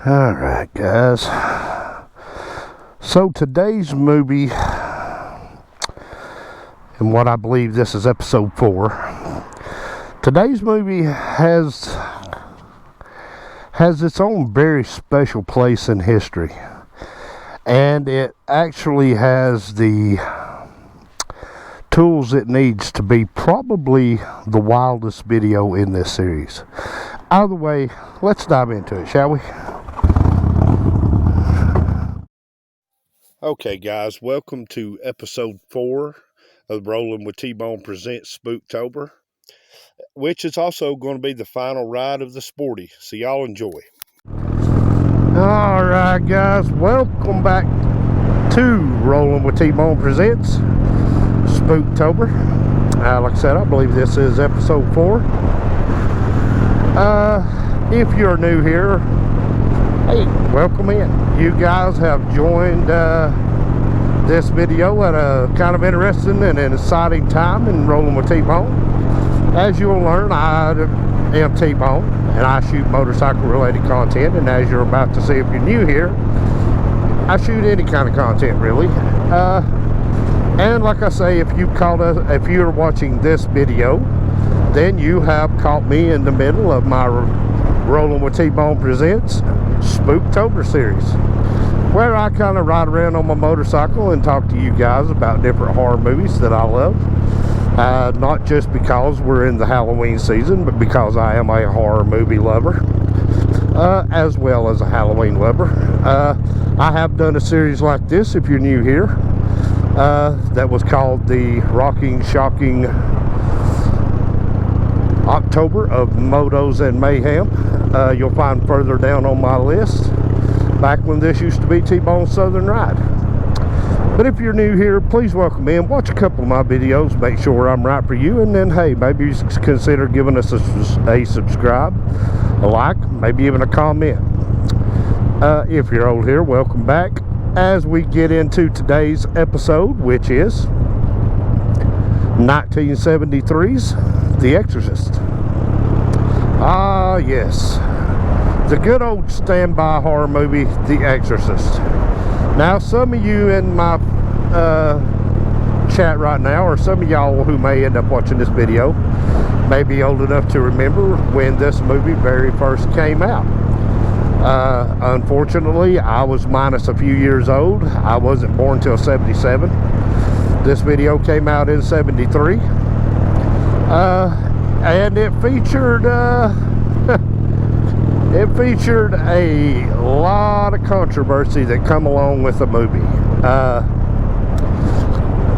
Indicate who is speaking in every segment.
Speaker 1: Alright guys, so today's movie, and what I believe this is episode 4, today's movie has its own very special place in history, and it actually has the tools it needs to be probably the wildest video in this series. Either way, let's dive into it, shall we? Okay guys, welcome to episode 4 of Rolling with T-Bone Presents Spooktober, which is also going to be the final ride of the Sporty, so y'all enjoy. Alright guys, welcome back to Rolling with T-Bone Presents Spooktober. Like I said, I believe this is episode 4. If you're new here, hey, welcome in. You guys have joined this video at a kind of interesting and an exciting time in Rolling with T-Bone. As you'll learn, I am T-Bone and I shoot motorcycle related content, and as you're about to see if you're new here, I shoot any kind of content really. And like I say, if you're watching this video, then you have caught me in the middle of my Rolling with T-Bone Presents Spooktober series, where I kind of ride around on my motorcycle and talk to you guys about different horror movies that I love. Not just because we're in the Halloween season, but because I am a horror movie lover, as well as a Halloween lover. I have done a series like this, if you're new here, that was called the Rocking Shocking October of Motos and Mayhem. You'll find further down on my list, back when this used to be T-Bone Southern Ride. But if you're new here, please welcome in, watch a couple of my videos, make sure I'm right for you, and then hey, maybe you consider giving us a subscribe, a like, maybe even a comment. If you're old here, welcome back as we get into today's episode, which is 1973's The Exorcist. Ah, yes. The good old standby horror movie, The Exorcist. Now, some of you in my chat right now, or some of y'all who may end up watching this video, may be old enough to remember when this movie very first came out. Unfortunately, I was minus a few years old. I wasn't born till 77. This video came out in 73. And it featured a lot of controversy that come along with the movie.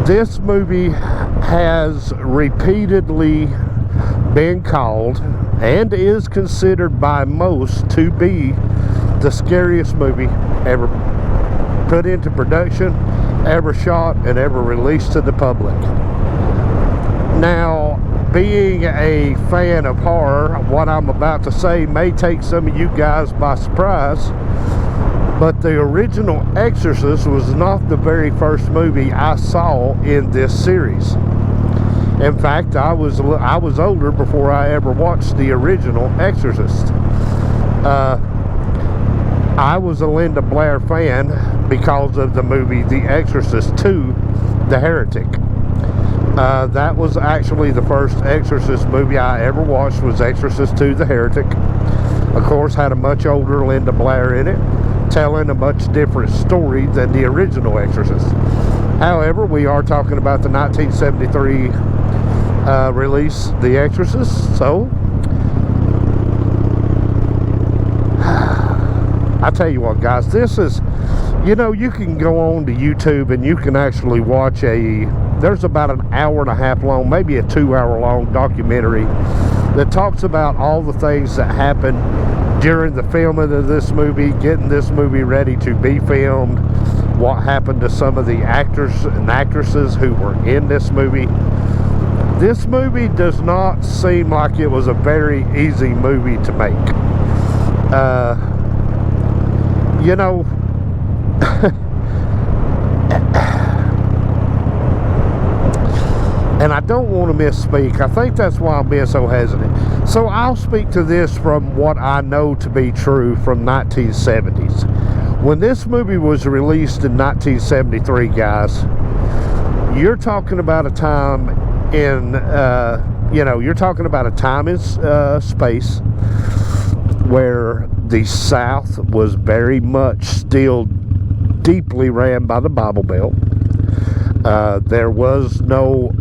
Speaker 1: This movie has repeatedly been called and is considered by most to be the scariest movie ever put into production, ever shot, and ever released to the public. Now, being a fan of horror, what I'm about to say may take some of you guys by surprise, but the original Exorcist was not the very first movie I saw in this series. In fact, I was older before I ever watched the original Exorcist. I was a Linda Blair fan because of the movie The Exorcist 2, The Heretic. That was actually the first Exorcist movie I ever watched, was Exorcist 2, The Heretic. Of course, had a much older Linda Blair in it, telling a much different story than the original Exorcist. However, we are talking about the 1973 release, The Exorcist, so I tell you what guys, this is, you know, you can go on to YouTube and you can actually watch there's about an hour and a half long, maybe a 2-hour long documentary that talks about all the things that happened during the filming of this movie, getting this movie ready to be filmed, what happened to some of the actors and actresses who were in this movie. This movie does not seem like it was a very easy movie to make. You know, and I don't want to misspeak. I think that's why I'm being so hesitant. So I'll speak to this from what I know to be true from 1970s. When this movie was released in 1973, guys, you're talking about a time in, you're talking about a time in space where the South was very much still deeply ran by the Bible Belt. There was no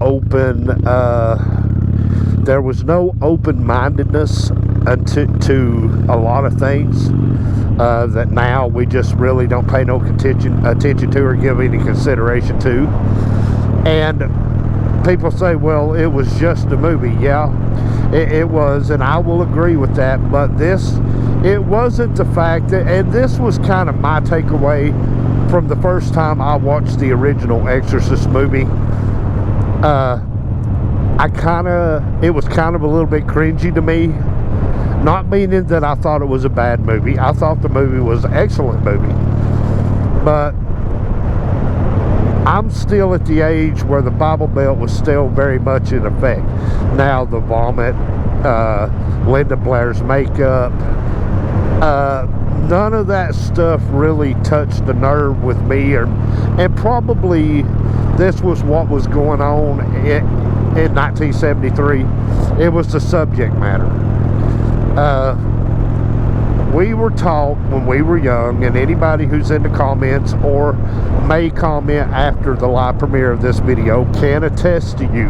Speaker 1: open-mindedness to a lot of things that now we just really don't pay no attention to or give any consideration to. And people say, well, it was just a movie. Yeah, it was, and I will agree with that. But it wasn't the fact that, and this was kind of my takeaway from the first time I watched the original Exorcist movie. It was kind of a little bit cringy to me. Not meaning that I thought it was a bad movie. I thought the movie was an excellent movie. But I'm still at the age where the Bible Belt was still very much in effect. Now the vomit, Linda Blair's makeup, none of that stuff really touched the nerve with me, and probably this was what was going on in 1973. It was the subject matter. We were taught when we were young, and anybody who's in the comments or may comment after the live premiere of this video can attest to you,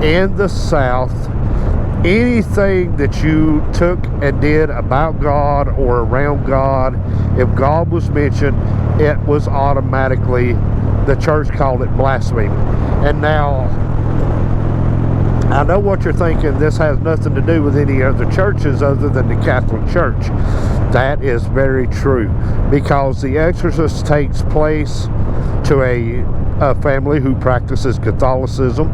Speaker 1: in the South, anything that you took and did about God or around God, if God was mentioned, it was automatically, the church called it blasphemy. And now, I know what you're thinking, this has nothing to do with any other churches other than the Catholic Church. That is very true, because The Exorcist takes place to a family who practices Catholicism,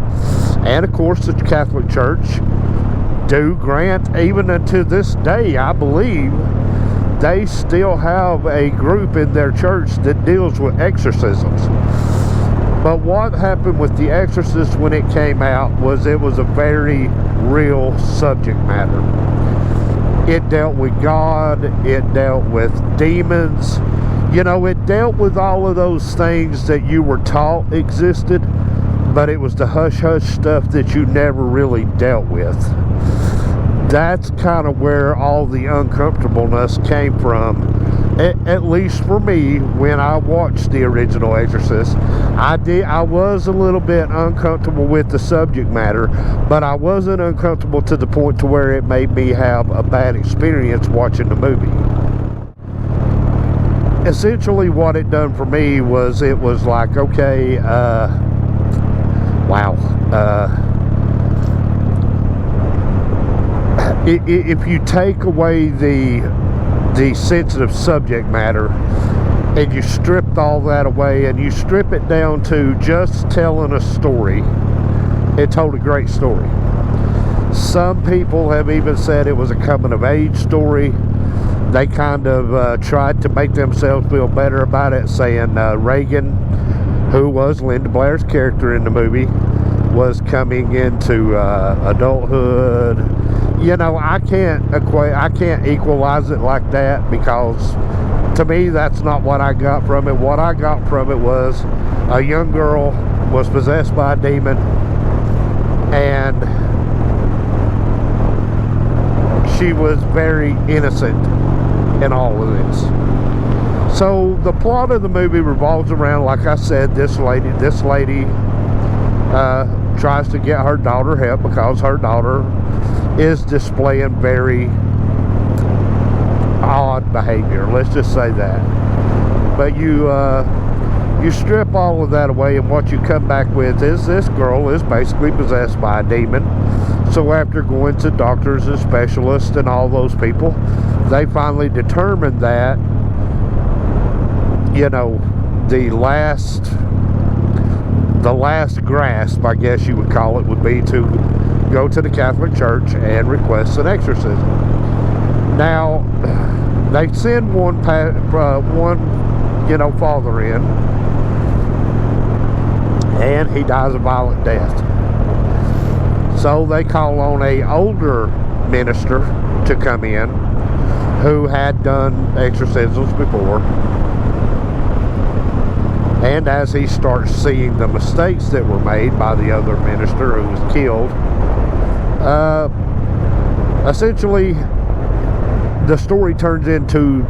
Speaker 1: and of course the Catholic Church do grant, even unto this day, I believe, they still have a group in their church that deals with exorcisms. But what happened with The Exorcist when it came out was it was a very real subject matter. It dealt with God, it dealt with demons, it dealt with all of those things that you were taught existed, but it was the hush-hush stuff that you never really dealt with. That's kind of where all the uncomfortableness came from. At least for me, when I watched the original Exorcist, I was a little bit uncomfortable with the subject matter, but I wasn't uncomfortable to the point to where it made me have a bad experience watching the movie. Essentially what it done for me was, it was like, okay, wow, if you take away the sensitive subject matter and you stripped all that away and you strip it down to just telling a story, it told a great story. Some people have even said it was a coming of age story. They kind of tried to make themselves feel better about it, saying Reagan, who was Linda Blair's character in the movie, was coming into adulthood. I can't equalize it like that, because to me that's not what I got from it. What I got from it was a young girl was possessed by a demon, and she was very innocent in all of this. So the plot of the movie revolves around, like I said, this lady tries to get her daughter help because her daughter is displaying very odd behavior, let's just say that. But you strip all of that away, and what you come back with is this girl is basically possessed by a demon. So after going to doctors and specialists and all those people, they finally determined that, the last grasp, I guess you would call it, would be to go to the Catholic Church and request an exorcism. Now, they send one father in, and he dies a violent death. So they call on a older minister to come in who had done exorcisms before. And as he starts seeing the mistakes that were made by the other minister who was killed, essentially the story turns into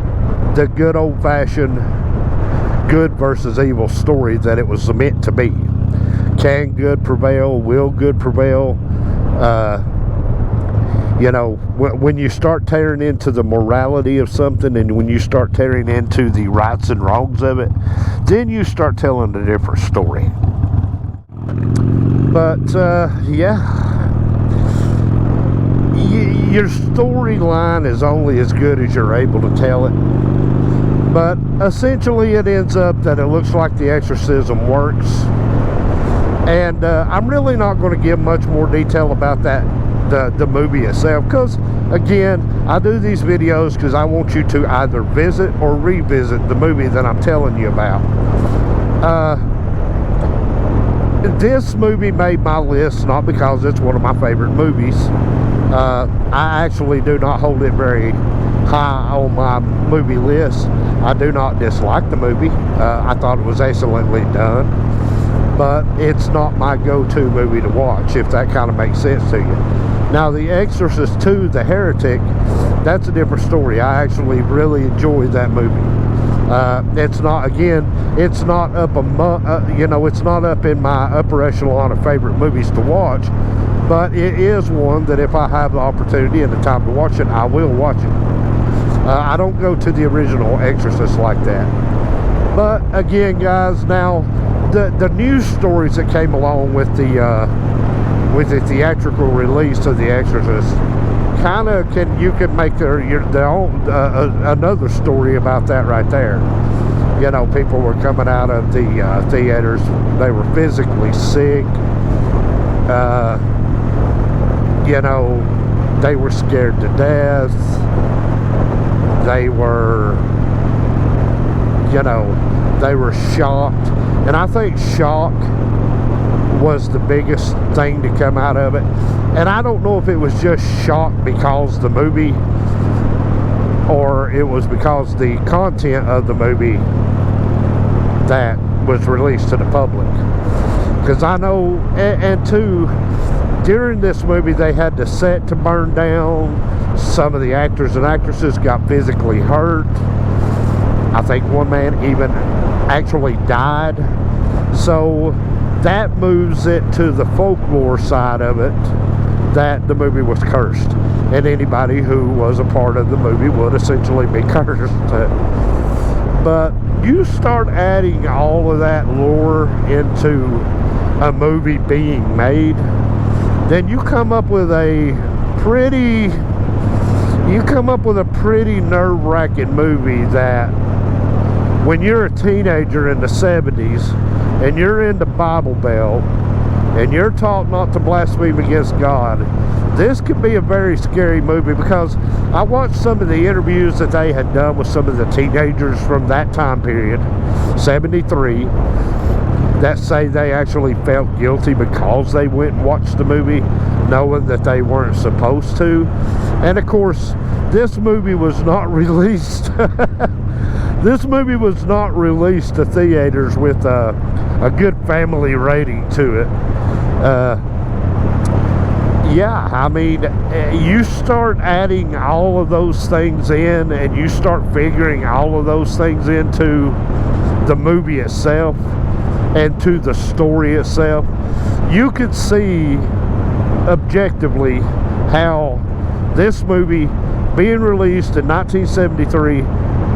Speaker 1: the good old-fashioned good versus evil story that it was meant to be. Can good prevail? Will good prevail? You know, when you start tearing into the morality of something, and when you start tearing into the rights and wrongs of it, then you start telling a different story. But yeah, your storyline is only as good as you're able to tell it. But essentially it ends up that it looks like the exorcism works. And I'm really not going to give much more detail about that, the movie itself, because again, I do these videos because I want you to either visit or revisit the movie that I'm telling you about. This movie made my list not because it's one of my favorite movies. I actually do not hold it very high on my movie list. I do not dislike the movie. I thought it was excellently done, but it's not my go-to movie to watch, if that kind of makes sense to you. Now, The Exorcist 2, The Heretic, that's a different story. I actually really enjoyed that movie. It's not, again, it's not up you know, it's not up in my upper echelon of favorite movies to watch, but it is one that if I have the opportunity and the time to watch it, I will watch it. I don't go to the original Exorcist like that. But again, guys, now the news stories that came along with the theatrical release of The Exorcist kind of you can make their own another story about that right there. You know, people were coming out of the theaters, they were physically sick. You know, they were scared to death. They were, you know, they were shocked. And I think shock was the biggest thing to come out of it. And I don't know if it was just shock because the movie, or it was because the content of the movie that was released to the public. Because I know, and two, during this movie they had the set to burn down. Some of the actors and actresses got physically hurt. I think one man even actually died. So that moves it to the folklore side of it, that the movie was cursed, and anybody who was a part of the movie would essentially be cursed. But you start adding all of that lore into a movie being made, then you come up with a pretty nerve-wracking movie that when you're a teenager in the 70s and you're in the Bible Belt and you're taught not to blaspheme against God, this could be a very scary movie. Because I watched some of the interviews that they had done with some of the teenagers from that time period, 73, that say they actually felt guilty because they went and watched the movie knowing that they weren't supposed to. And of course, this movie was not released this movie was not released to theaters with a good family rating to it. Yeah, I mean, you start adding all of those things in, and you start figuring all of those things into the movie itself and to the story itself, you could see objectively how this movie being released in 1973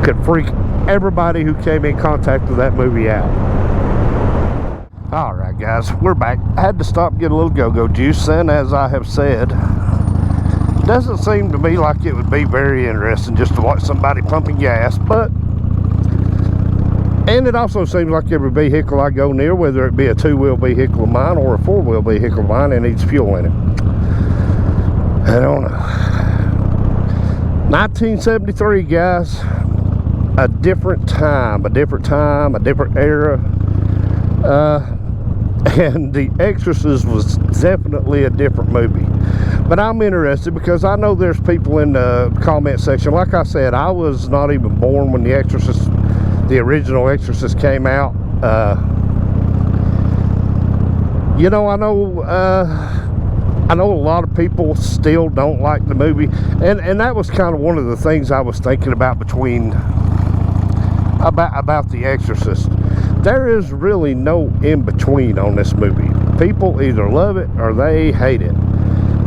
Speaker 1: could freak everybody who came in contact with that movie out. Alright guys, we're back. I had to stop and get a little go-go juice, and as I have said, it doesn't seem to me like it would be very interesting just to watch somebody pumping gas, but and it also seems like every vehicle I go near, whether it be a two-wheel vehicle of mine or a four-wheel vehicle of mine, it needs fuel in it. I don't know. 1973, guys. A different time, a different era. And The Exorcist was definitely a different movie. But I'm interested because I know there's people in the comment section. Like I said, I was not even born when the original Exorcist came out. You know, I know a lot of people still don't like the movie, and that was kind of one of the things I was thinking about about The Exorcist. There is really no in between on this movie. People either love it or they hate it.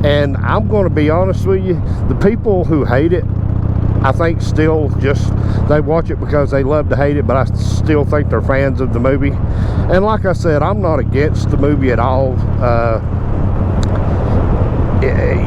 Speaker 1: And I'm going to be honest with you, the people who hate it, I think still just, they watch it because they love to hate it, but I still think they're fans of the movie. And like I said, I'm not against the movie at all.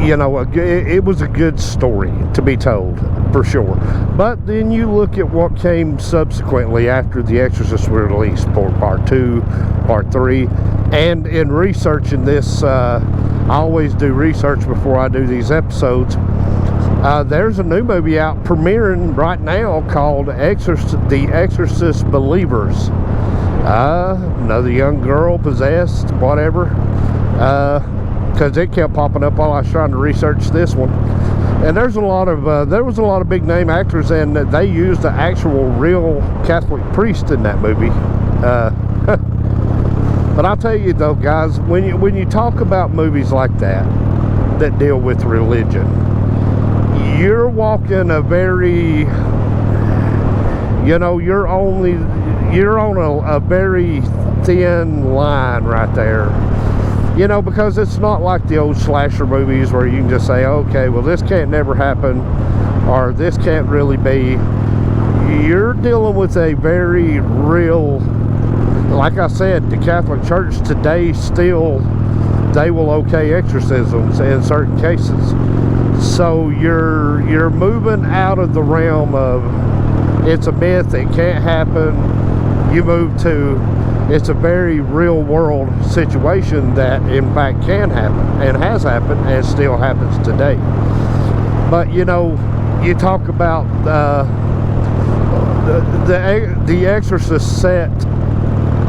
Speaker 1: You know, it was a good story to be told, for sure. But then you look at what came subsequently after The Exorcist was released, part 2, part 3. And in researching this, I always do research before I do these episodes. There's a new movie out premiering right now called The Exorcist Believers. Another young girl possessed, whatever. Because it kept popping up while I was trying to research this one. And there was a lot of big name actors, and they used the actual real Catholic priest in that movie. But I'll tell you though, guys, when you talk about movies like that deal with religion, you're walking a very, you know, you're on a very thin line right there. You know, because it's not like the old slasher movies where you can just say, okay, well, this can't never happen, or this can't really be. You're dealing with a very real, like I said, the Catholic Church today still, they will okay exorcisms in certain cases. So you're moving out of the realm of it's a myth, it can't happen. You move to it's a very real world situation that in fact can happen and has happened and still happens today. But you know, you talk about the Exorcist set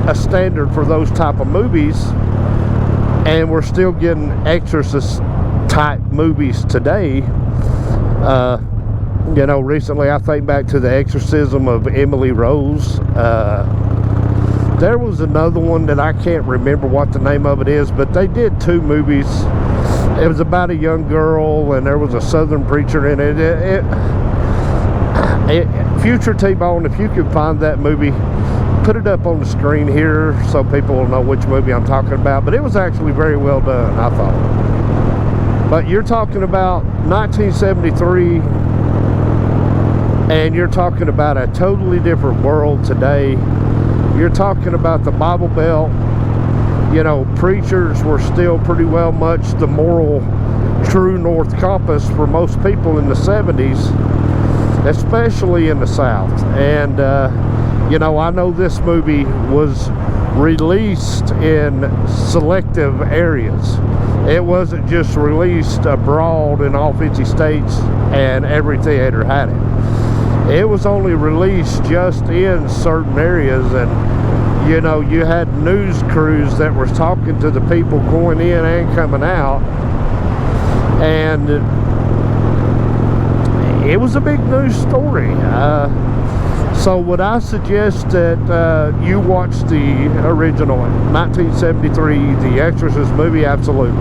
Speaker 1: a standard for those type of movies, and we're still getting Exorcist type movies today. You know, recently I think back to the exorcism of Emily Rose. There was another one that I can't remember what the name of it is, but they did 2 movies. It was about a young girl, and there was a Southern preacher in it. Future T-Bone, if you could find that movie, put it up on the screen here so people will know which movie I'm talking about. But it was actually very well done, I thought. But you're talking about 1973, and you're talking about a totally different world today. You're talking about the Bible Belt. You know, preachers were still pretty well much the moral true north compass for most people in the 70s, especially in the South. And you know, I know this movie was released in selective areas. It wasn't just released abroad in all 50 states and every theater had it. It was only released just in certain areas, and you know, you had news crews that were talking to the people going in and coming out, and it was a big news story. So would I suggest that you watch the original 1973 The Exorcist movie? Absolutely.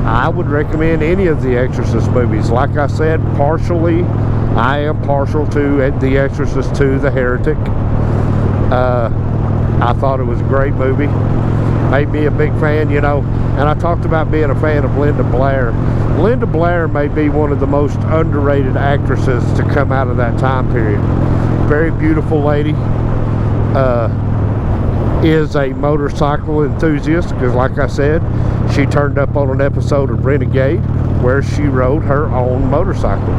Speaker 1: I would recommend any of the Exorcist movies. Like I said, partially, I am partial to The Exorcist 2, The Heretic. I thought it was a great movie. Made me a big fan, you know. And I talked about being a fan of Linda Blair. Linda Blair may be one of the most underrated actresses to come out of that time period. Very beautiful lady. Is a motorcycle enthusiast, because like I said, she turned up on an episode of Renegade where she rode her own motorcycle.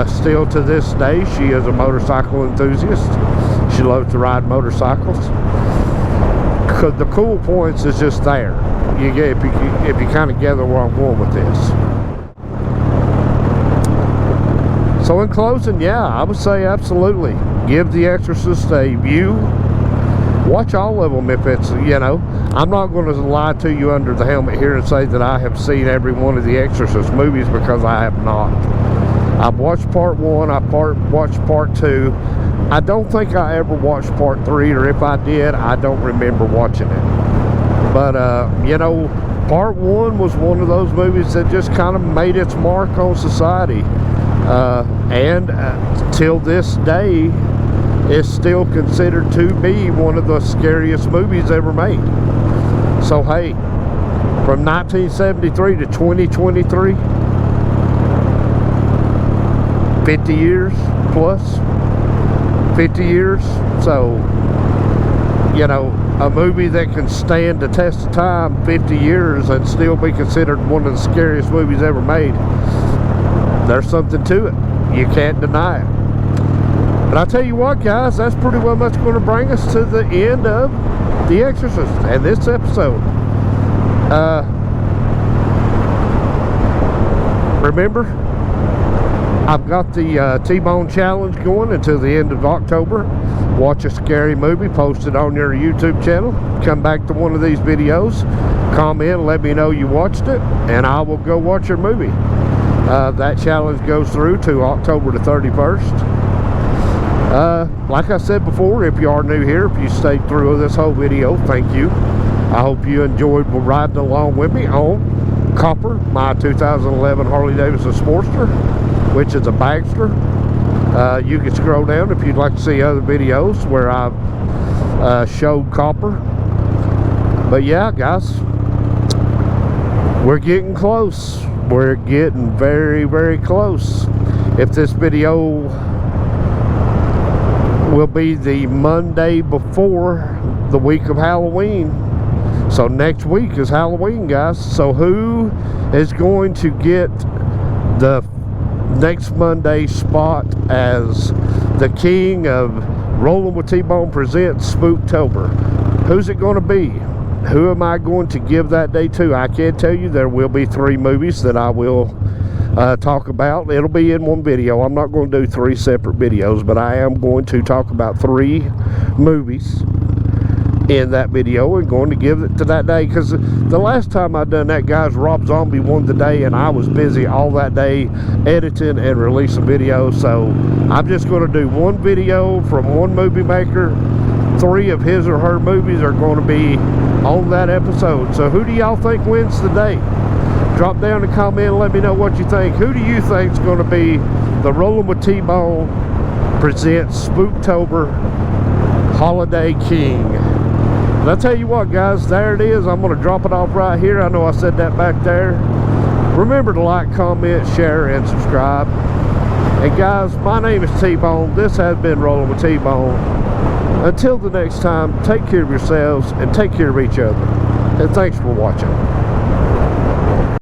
Speaker 1: Still to this day, she is a motorcycle enthusiast. She loves to ride motorcycles. The cool points is just there. You get if you kind of gather where I'm going with this. So in closing, yeah, I would say absolutely give The Exorcist a view. watch all of them if it's, you know. I'm not going to lie to you under the helmet here and say that I have seen every one of the Exorcist movies, because I have not. I've watched part 1, I watched part 2. I don't think I ever watched part 3, or if I did, I don't remember watching it. But, you know, part 1 was one of those movies that just kind of made its mark on society. And till this day, it's still considered to be one of the scariest movies ever made. So, hey, from 1973 to 2023, 50 years plus, 50 years. So, you know, a movie that can stand the test of time 50 years and still be considered one of the scariest movies ever made, there's something to it. You can't deny it. But I tell you what, guys, that's pretty well much going to bring us to the end of The Exorcist and this episode. Remember, I've got the T-Bone Challenge going until the end of October. Watch a scary movie, post it on your YouTube channel. Come back to one of these videos, comment, let me know you watched it, and I will go watch your movie. That challenge goes through to October the 31st. Like I said before, if you are new here, if you stayed through this whole video, thank you. I hope you enjoyed riding along with me on Copper, my 2011 Harley-Davidson Sportster, which is a Bagster. You can scroll down if you'd like to see other videos where I've showed Copper. But yeah, guys, we're getting close. We're getting very, very close. If this video will be the Monday before the week of Halloween, so next week is Halloween, guys. So who is going to get the next Monday spot as the king of Rolling with T-Bone Presents Spooktober? Who's it going to be? Who am I going to give that day to? I can tell you there will be 3 movies that I will talk about. It'll be in one video. I'm not going to do 3 separate videos, but I am going to talk about 3 movies in that video and going to give it to that day, because the last time I done that, guys, Rob Zombie won the day and I was busy all that day editing and releasing videos. So I'm just going to do one video from one movie maker. 3 of his or her movies are going to be on that episode. So who do y'all think wins the day? Drop down a comment and let me know what you think. Who do you think is going to be the Rolling with T-Bone Presents Spooktober Holiday King? And I'll tell you what, guys, there it is. I'm going to drop it off right here. I know I said that back there. Remember to like, comment, share, and subscribe. And guys, my name is T-Bone. This has been Rolling with T-Bone. Until the next time, take care of yourselves and take care of each other. And thanks for watching.